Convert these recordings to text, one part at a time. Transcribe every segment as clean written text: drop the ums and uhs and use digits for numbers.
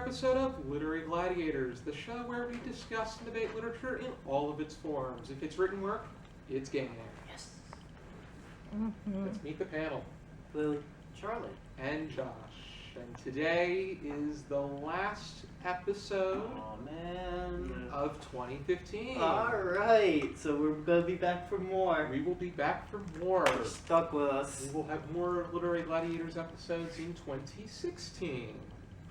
episode of Literary Gladiators, the show where we discuss and debate literature in all of its forms. If it's written work, it's game. Yes. Let's meet the panel. Lily. Charlie. And Josh. And today is the last episode of 2015. Alright, so we're going to be back for more. We will be back for more. You're stuck with us. We will have more Literary Gladiators episodes in 2016.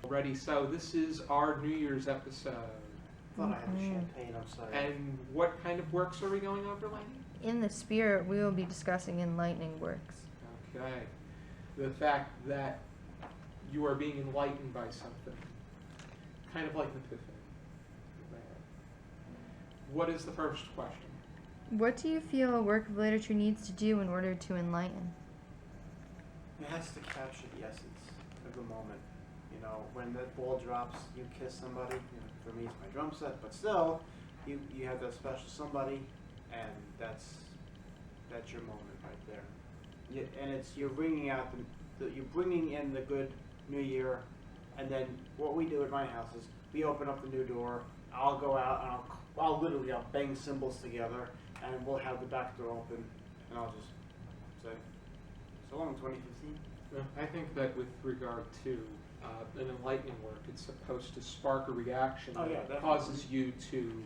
Already, so this is our New Year's episode. I thought I had champagne, I'm sorry. And what kind of works are we going over, Laney? In the spirit, we will be discussing enlightening works. Okay. The fact that you are being enlightened by something. Kind of like an epiphany. What is the first question? What do you feel a work of literature needs to do in order to enlighten? It has to capture the essence of the moment. You know, when that ball drops, you kiss somebody. You know, for me, it's my drum set, but still, you have that special somebody, and that's your moment right there. And you're bringing out you're bringing in the good New Year, and then what we do at my house is we open up the new door. I'll go out and I'll bang cymbals together, and we'll have the back door open, and I'll just say, "So long, 2015." I think that with regard to an enlightening work, it's supposed to spark a reaction that causes you to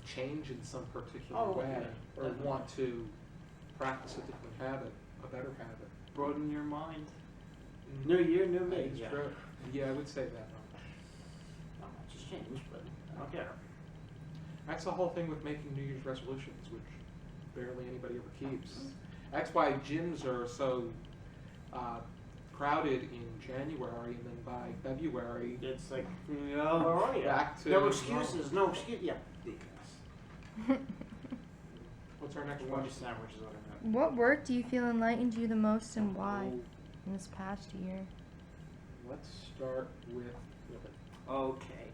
change in some particular way, or want to practice a different habit, a better habit. Broaden your mind. New year, new me. Yeah. True. Yeah, I would say that. Not much has changed, but I don't care. That's the whole thing with making New Year's resolutions, which barely anybody ever keeps. That's why gyms are so crowded in January, and then by February, It's like, where are you? back to No excuses. No excuse. Yeah. What's our next Lunch question? sandwich is what I meant. What work do you feel enlightened you the most and why in this past year? Let's start with Wilbur. Okay.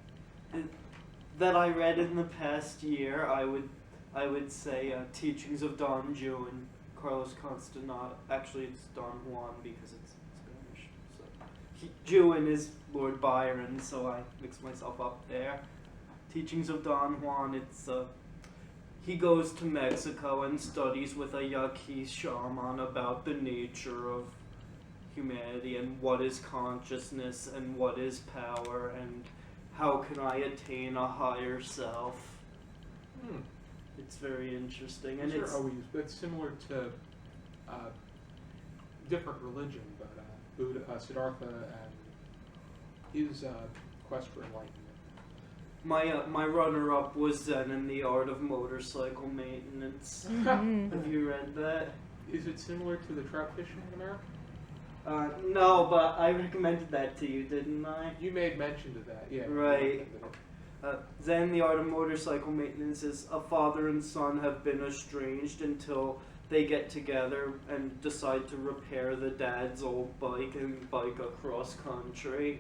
That I read in the past year, I would say Teachings of Don Juan, Carlos Constantino. Actually, it's Don Juan because it's Spanish. So Juan is Lord Byron, so I mix myself up there. Teachings of Don Juan. It's he goes to Mexico and studies with a Yaqui shaman about the nature of humanity and what is consciousness and what is power and how can I attain a higher self. It's very interesting, and it's similar to different religion, but Buddha, Siddhartha, and his quest for enlightenment. My runner-up was Zen in the Art of Motorcycle Maintenance. Have you read that? Is it similar to the trout fishing in America? No, but I recommended that to you, didn't I? You made mention to that, yeah. Right. Zen, the Art of Motorcycle Maintenance is a father and son have been estranged until they get together and decide to repair the dad's old bike and bike across country.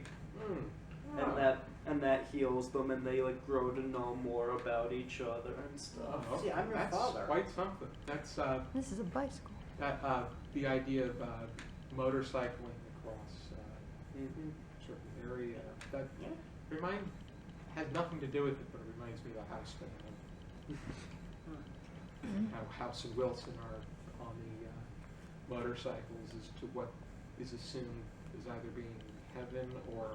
And that heals them, and they grow to know more about each other and stuff. See, I'm your That's father. quite something. That's This is a bicycle. the idea of motorcycling across a certain area. That has nothing to do with it, but it reminds me of a house family. How House and Wilson are on the motorcycles as to what is assumed as either being heaven or...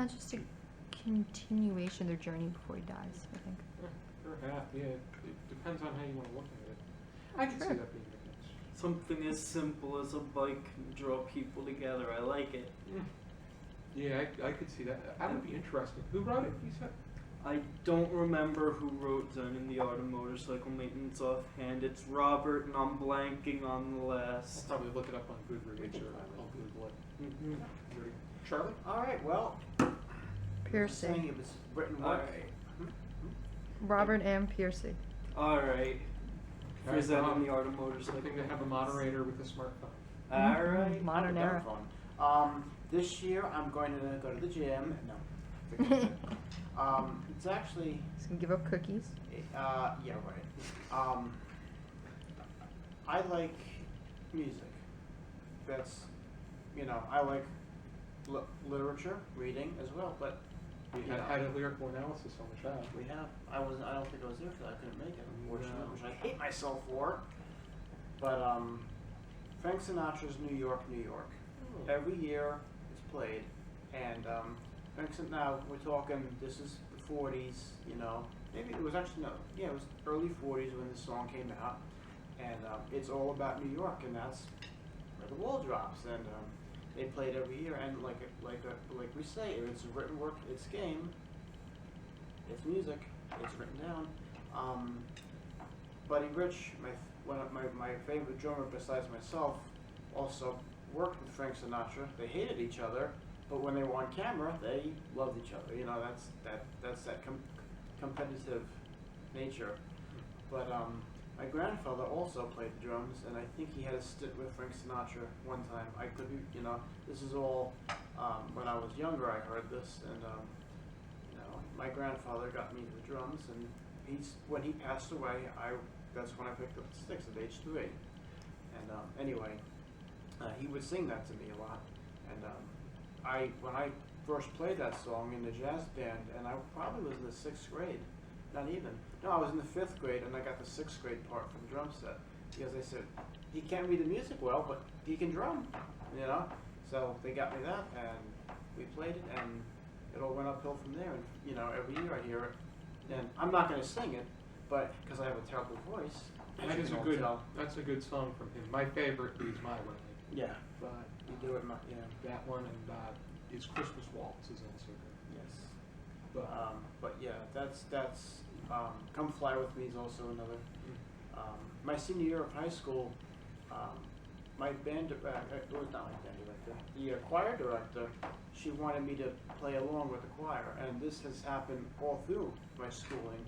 Just a continuation of their journey before he dies, I think. Perhaps, yeah. It depends on how you want to look at it. I can see that being the case. Something as simple as a bike can draw people together. I like it. Yeah, I could see that. That would be interesting. Who wrote it, you said? I don't remember who wrote Zen in the Art of Motorcycle Maintenance offhand. It's Robert, and I'm blanking on the I'll last. probably look it up on Goodreads or I'll Google it. Charlie? Alright, well. Piercy. Saying it was written what? Robert M. Piercy. Alright. For Zen in the Art of Motorcycle. Something to have a moderator with a smartphone. Alright. Modern era. This year I'm going to go to the gym. No. forget it. It's actually... He's going to give up cookies. Yeah, right. I like music. That's, I like literature, reading as well, but We Yeah. had a lyrical analysis on the show. we have. I don't think I was there because I couldn't make it, unfortunately, No. which I hate myself for. But Frank Sinatra's New York, New York. Hmm. Every year it's played, and now we're talking. This is the '40s, you know. Maybe it was actually no. Yeah, it was early '40s when this song came out, and it's all about New York, and that's where the wall drops. And they play it every year, and like we say, if it's a written work, it's game. It's music. It's written down. Buddy Rich, one of my favorite drummer besides myself, also worked with Frank Sinatra. They hated each other, but when they were on camera, they loved each other. You know, that's that competitive nature. But my grandfather also played the drums, and I think he had a stint with Frank Sinatra one time. I could be, you know, this is all when I was younger. I heard this, and you know, my grandfather got me the drums, and when he passed away, that's when I picked up the sticks at age 3. And anyway, he would sing that to me a lot. And when I first played that song in the jazz band, and I probably was in the 6th grade, not even. No, I was in the 5th grade, and I got the 6th grade part from the drum set because they said he can't read the music well, but he can drum, you know. So they got me that, and we played it, and it all went uphill from there. And you know, every year I hear it, and I'm not going to sing it, but because I have a terrible voice. as you can all tell. That's a good song from him. My favorite is My Way. Yeah, But you do it. Yeah. that one and his Christmas Waltz is also good. Yes. But Yeah, that's Come Fly With Me is also another. My senior year of high school, my band, it was not my band director, the choir director, she wanted me to play along with the choir, and this has happened all through my schooling.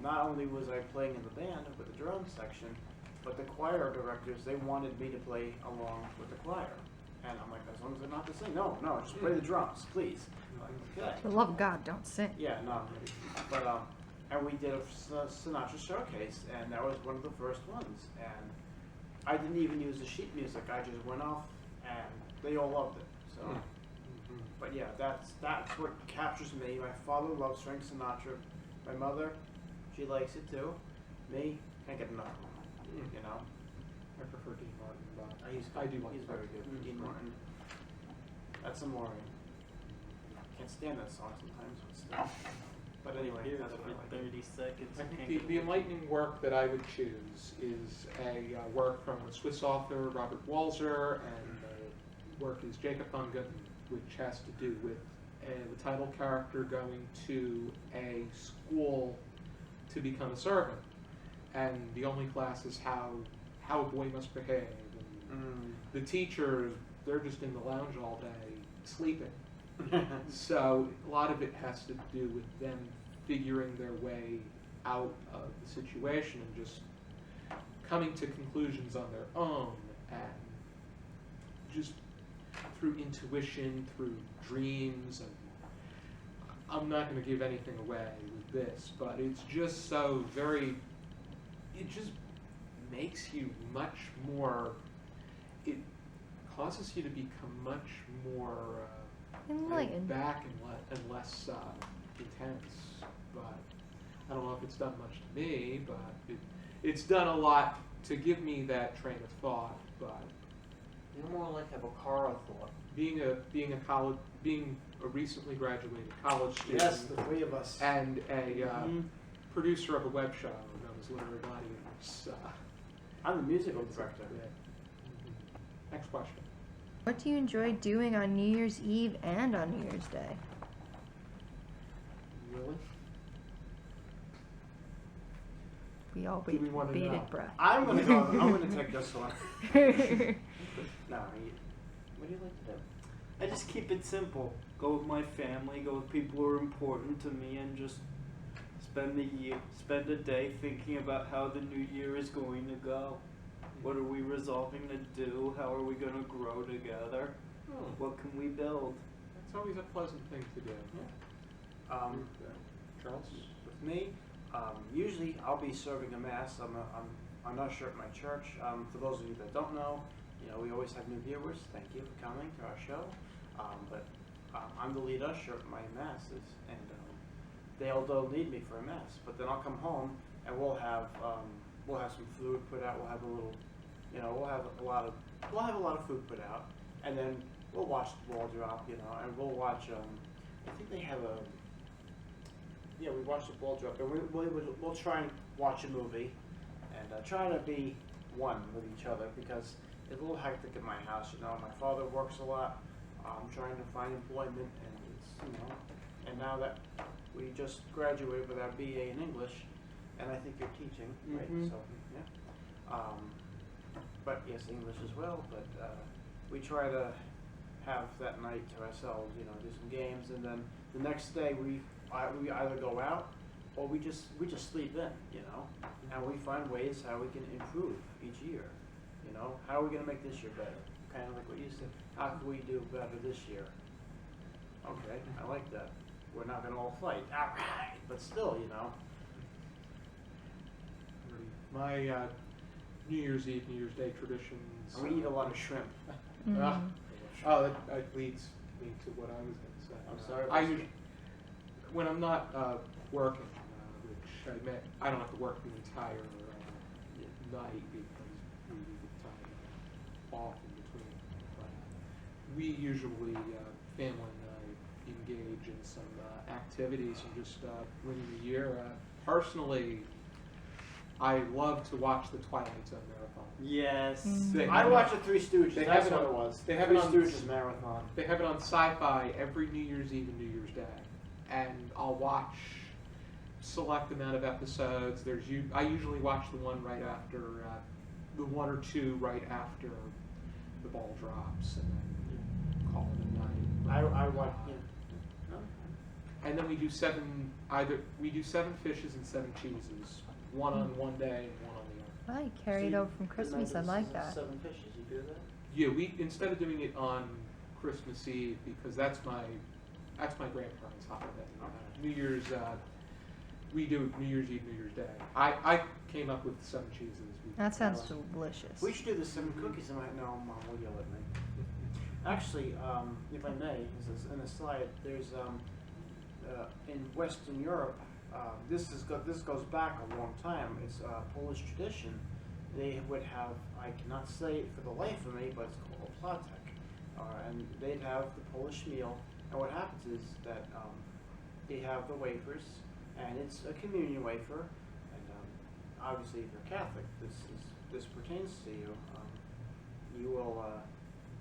Not only was I playing in the band with the drum section, but the choir directors, they wanted me to play along with the choir. And I'm like, as long as they're not to sing, no, just play the drums, please. I'm like, okay. For the love of God, don't sing. Yeah, no. But and we did a Sinatra showcase, and that was one of the first ones. And I didn't even use the sheet music. I just went off, and they all loved it. So, but yeah, that's what captures me. My father loves Frank Sinatra. My mother, she likes it too. Me, can't get enough of him. You know. I prefer Dean Martin, but I do like. He's very good. Dean Martin. That's Amore. Can't stand that song sometimes, but still. But anyway, Here, that's what I like. 30 seconds. I think the enlightening work that I would choose is a work from a Swiss author, Robert Walzer, and the work is Jacob von Gutten, which has to do with the title character going to a school to become a servant. And the only class is how a boy must behave. And the teachers, they're just in the lounge all day sleeping. So a lot of it has to do with them figuring their way out of the situation and just coming to conclusions on their own, and just through intuition, through dreams. And I'm not going to give anything away with this, but it's just so very, it just makes you much more, it causes you to become much more Enlightened. back and less intense. But I don't know if it's done much to me, but it's done a lot to give me that train of thought. But You're more like a Bokara thought. being a recently graduated college student, Yes, the three of us. and a producer of a web show known as Literary Gladiators. I'm the musical director. Next question. What do you enjoy doing on New Year's Eve and on New Year's Day? Really? We all Do we wanna know? bated breath. I'm gonna take this one. No, what do you like to do? I just keep it simple. Go with my family, go with people who are important to me, and just spend a day thinking about how the new year is going to go. What are we resolving to do? How are we going to grow together? What can we build? That's always a pleasant thing to do. Charles? With me, usually I'll be serving a mass. I'm not sure at my church. For those of you that don't know, we always have new viewers. Thank you for coming to our show. But I'm the lead usher at my masses, and they all don't need me for a mass. But then I'll come home and we'll have some food put out. We'll have a little, we'll have a lot of food put out, and then we'll watch the ball drop, and we'll watch. I think they have a. Yeah, we watch the ball drop, and we'll try and watch a movie, and try to be one with each other because it's a little hectic at my house. My father works a lot. I'm trying to find employment, and it's and now that we just graduated with our BA in English, and I think you're teaching, right? Mhm. So yeah. But yes, English as well. But we try to have that night to ourselves, do some games, and then the next day we either go out or we just sleep in, and we find ways how we can improve each year. How are we going to make this year better? Kind of like what you said. How can we do better this year? Okay, I like that. We're not going to all fight, all right, but still, My New Year's Eve, New Year's Day traditions. And we eat a lot of shrimp. Ah. Oh, that leads me to what I was going to say. I'm sorry. I usually, when I'm not working, which I don't have to work the entire night because we need the time off in between. But we usually, family and I, engage in some activities and just winning the year. Personally, I love to watch the Twilight Zone marathon. Yes. They I have watched it- the Three Stooges. they That's have it what on- it was. they have Three it on- Stooges marathon. They have it on Sci-Fi every New Year's Eve and New Year's Day, and I'll watch select amount of episodes. I usually watch the one right after the one or two right after the ball drops, and then call it a night. I watched. And then we do seven fishes and 7 cheeses, one on one day and one on the other. I carried over from Christmas. I like that. 7 fishes. You do that? Yeah, we instead of doing it on Christmas Eve because that's my grandparents' holiday. New Year's we do New Year's Eve, New Year's Day. I came up with 7 cheeses. That sounds delicious. We should do the 7 cookies. No, Mom will yell at me. Actually, if I may, as an aside, there's in Western Europe. This goes back a long time. It's Polish tradition. They would have, I cannot say it for the life of me, but it's called a platek. And they'd have the Polish meal. And what happens is that they have the wafers, and it's a communion wafer. And obviously, if you're Catholic, this pertains to you. You will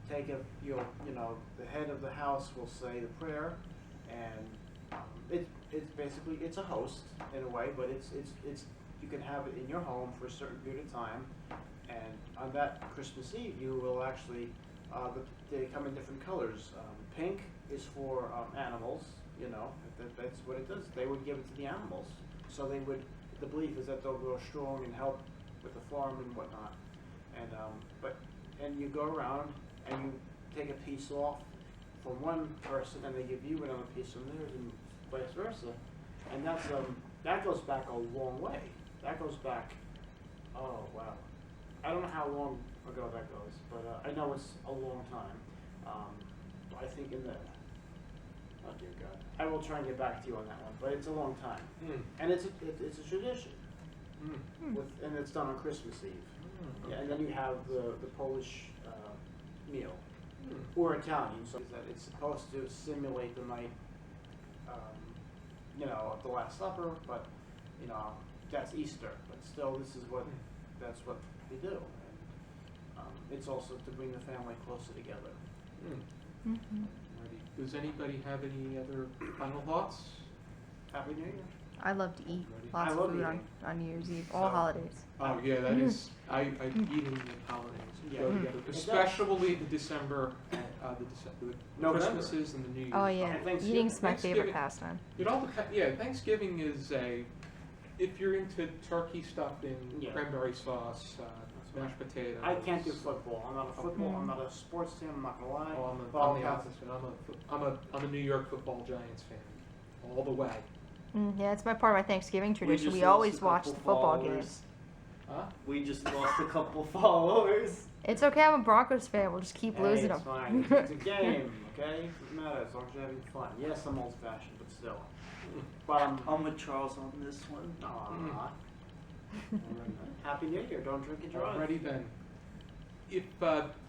take the head of the house will say the prayer, and it's basically a host in a way, but it's you can have it in your home for a certain period of time, and on that Christmas Eve you will actually they come in different colors. Pink is for animals, that's what it does. They would give it to the animals, so the belief is that they'll grow strong and help with the farm and whatnot, and you go around and you take a piece off from one person and they give you another piece from theirs and vice versa. And that goes back a long way. That goes back, oh wow. I don't know how long ago that goes, but I know it's a long time. I think in the, oh dear God. I will try and get back to you on that one, but it's a long time. And it's a tradition. And it's done on Christmas Eve. Yeah, and then you have the Polish meal, or Italian, so that it's supposed to simulate the night, of the Last Supper, but that's Easter. But still, that's what they do, and it's also to bring the family closer together. Mm-hmm. Does anybody have any other final thoughts? Happy New Year. I love to eat I lots of love food eating. on New Year's Eve, all So- holidays. Oh yeah, that is. I eating and holidays Yeah. go together, does. especially the December, the November. Christmases and the New Year's. Oh yeah, And Thanksgiving. eating's my favorite Thanksgiving. pastime. It all depends. Yeah, Thanksgiving is if you're into turkey stuffing, Yeah. cranberry sauce, mashed potatoes. I can't do football. I'm not a football. Okay. I'm not a sports team. I'm not gonna lie. Oh, But I'm the I'll- opposite. I'm a New York Football Giants fan, all the way. Yeah, it's my part of my Thanksgiving tradition. just We lost always a watch the couple football followers. games. Huh? We just lost a couple followers. It's okay. I'm a Broncos fan. We'll just keep losing it's them. fine. It's a game. okay? Doesn't matter as long as you're having fun. Yes, I'm old-fashioned, but still. But I'm with Charles on this one. Aw. Happy New Year. Don't drink and drive. Alrighty then. If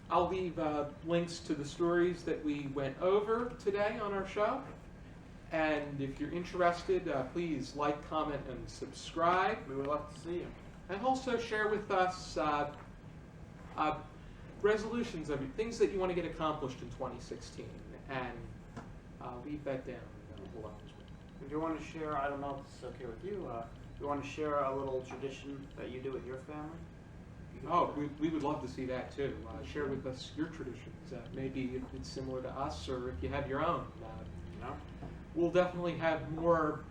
I'll leave links to the stories that we went over today on our show. And if you're interested, please like, comment, and subscribe. We would love to see you. And also share with us resolutions of things that you want to get accomplished in 2016. And leave that down below. If you want to share, I don't know if it's okay with you, you want to share a little tradition that you do with your family? You can Oh, do we would love to see that too. Share with us your traditions. Maybe if it's similar to us or if you have your own. that, no? We'll definitely have more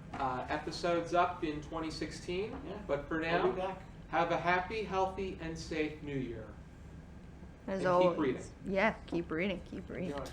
episodes up in 2016. Yeah. But for We'll now, be back. have a happy, healthy, and safe New Year. As And keep always. reading. Yeah, keep reading, keep reading. Enjoy.